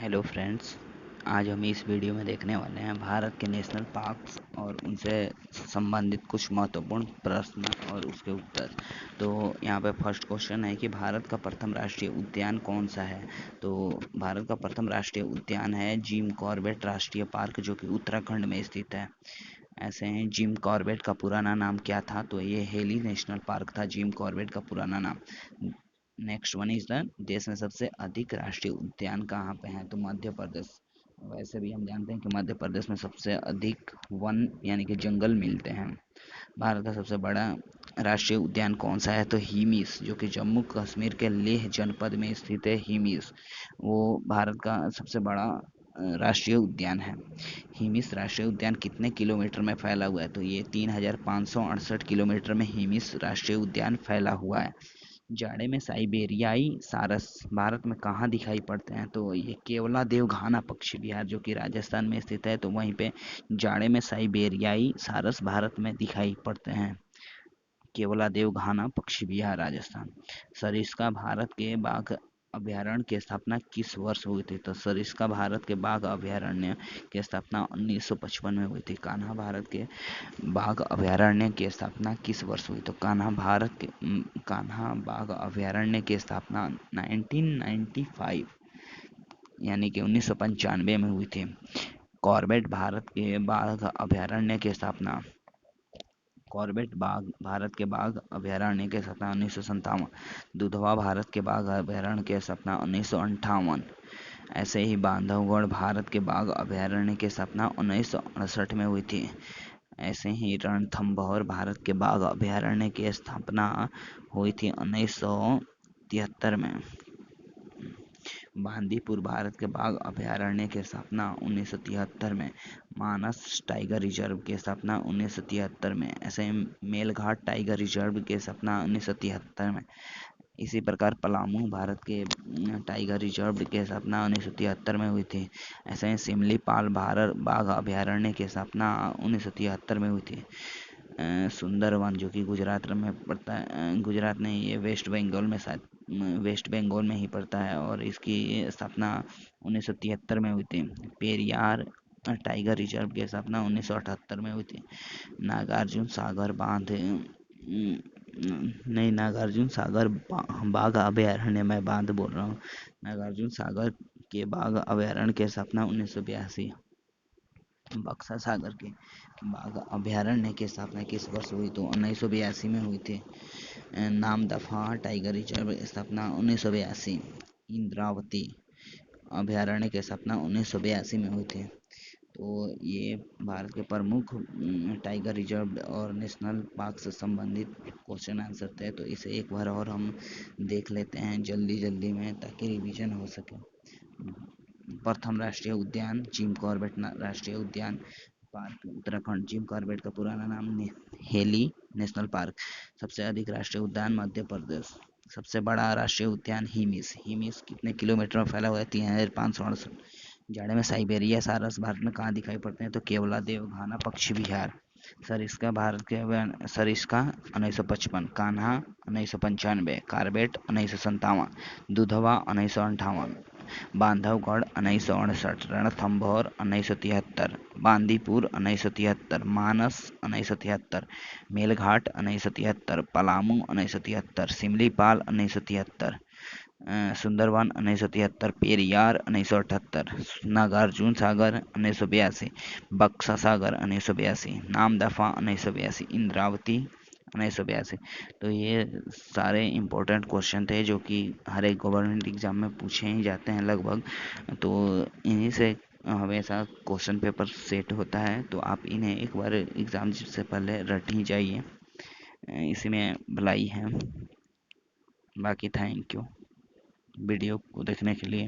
Hello friends. आज हम इस वीडियो में देखने वाले हैं भारत के नेशनल पार्क्स और उनसे संबंधित कुछ महत्वपूर्ण प्रश्न और उसके उत्तर। तो यहाँ पे फर्स्ट क्वेश्चन है कि भारत का प्रथम राष्ट्रीय उद्यान कौन सा है। तो भारत का प्रथम राष्ट्रीय उद्यान है जिम कॉर्बेट राष्ट्रीय पार्क, जो कि उत्तराखंड में स्थित है। ऐसे हैं, जिम कॉर्बेट का पुराना नाम क्या था? तो ये हेली नेशनल पार्क था जिम कॉर्बेट का पुराना नाम। नेक्स्ट वन इज द देश में सबसे अधिक राष्ट्रीय उद्यान कहाँ पे हैं? तो मध्य प्रदेश। वैसे भी हम जानते हैं कि मध्य प्रदेश में सबसे अधिक वन यानी कि जंगल मिलते हैं। भारत का सबसे बड़ा राष्ट्रीय उद्यान कौन सा है? तो हिमिस, जो कि जम्मू कश्मीर के लेह जनपद में स्थित है। हिमिस वो भारत का सबसे बड़ा राष्ट्रीय उद्यान है। हिमिस राष्ट्रीय उद्यान कितने किलोमीटर में फैला हुआ है? तो ये 3568 किलोमीटर में हिमिस राष्ट्रीय उद्यान फैला हुआ है। जाड़े में साइबेरियाई सारस भारत में कहाँ दिखाई पड़ते हैं? तो ये केवला देवघाना पक्षी विहार, जो कि राजस्थान में स्थित है, तो वहीं पे जाड़े में साइबेरियाई सारस भारत में दिखाई पड़ते हैं। केवला देवघाना पक्षी विहार, राजस्थान। सरिस्का भारत के बाघ अभयारण्य की स्थापना किस वर्ष हुई थी? तो सरिस्का भारत के बाघ अभयारण्य की स्थापना 1955 में हुई थी। कान्हा भारत के बाघ अभयारण्य की स्थापना किस वर्ष हुई? तो कान्हा बाघ अभयारण्य की स्थापना 1995 यानी कि 1995 में हुई थी। कॉर्बेट भारत के बाघ अभयारण्य की स्थापना कॉर्बेट बाघ भारत के बाघ अभयारण्य की स्थापना 1957। दुधवा भारत के बाघ अभयारण्य की स्थापना 1958। ऐसे ही बांधवगढ़ भारत के बाघ अभयारण्य की स्थापना 1968 में हुई थी। ऐसे ही रणथंभौर भारत के बाघ अभयारण्य की स्थापना हुई थी 1973 में। बांदीपुर भारत के बाघ अभयारण्य की स्थापना 1973 में। मानस टाइगर रिजर्व की स्थापना 1973 में। ऐसे ही मेलघाट टाइगर रिजर्व की स्थापना 1973 में। इसी प्रकार पलामू भारत के टाइगर रिजर्व की स्थापना 1973 में हुई थी। ऐसे ही सिमलीपाल भारत बाघ अभयारण्य की स्थापना 1973 में हुई थी। सुंदरवन, जो कि गुजरात में पड़ता है, गुजरात नहीं, ये वेस्ट बंगाल में ही पड़ता है, और इसकी स्थापना 1973 में हुई थी। पेरियार टाइगर रिजर्व की स्थापना 1978 में हुई थी। नागार्जुन सागर बांध नहीं, नागार्जुन सागर बाघ अभयारण्य, मैं बांध बोल रहा हूँ। नागार्जुन सागर के बाघ अभयारण्य की स्थापना 1982। बक्सा सागर के बाघ अभयारण्य की स्थापना किस वर्ष हुई? तो 1982 में हुई थी। नामदफा टाइगर रिजर्व की स्थापना 1982। इंद्रावती अभयारण्य की स्थापना 1982 में हुई थी। तो ये भारत के प्रमुख टाइगर रिजर्व और नेशनल पार्क से संबंधित क्वेश्चन आंसर थे। तो इसे एक बार और हम देख लेते हैं जल्दी जल्दी में, ताकि रिवीजन हो सके। प्रथम राष्ट्रीय उद्यान जिम कॉर्बेट राष्ट्रीय उद्यान पार्क, उत्तराखंड। जिम कॉर्बेट का पुराना नाम हेली नेशनल पार्क। सबसे अधिक राष्ट्रीय उद्यान मध्य प्रदेश। सबसे बड़ा राष्ट्रीय उद्यान हिमिस। हिमिस कितने किलोमीटर में फैला हुआ है? 3568। जाड़े में साइबेरिया सारस भारत में कहाँ दिखाई पड़ते हैं? तो केवला देवघाना पक्षी विहार। सरिस्का 1955, कान्हा 1995, कार्बेट 1957, दुधवा 1958, बांधवगढ़ 1968, रणथंभौर 1973, बांदीपुर 1973, मानस 1973, मेलघाट 1973, पलामू 1973, सिमलीपाल 1973, सुंदरवन 1973, पेरियार 1978, नागार्जुन सागर 1982, बक्सा सागर 1982, नामदफा 1982, इंद्रावती 1982। तो ये सारे इम्पोर्टेंट क्वेश्चन थे जो कि हर एक गवर्नमेंट एग्जाम में पूछे ही जाते हैं लगभग। तो इन्हीं से हमेशा क्वेश्चन पेपर सेट होता है, तो आप इन्हें एक बार एग्ज़ाम से पहले रट ही जाइए। इसी में भलाई है। बाकी थैंक यू वीडियो को देखने के लिए।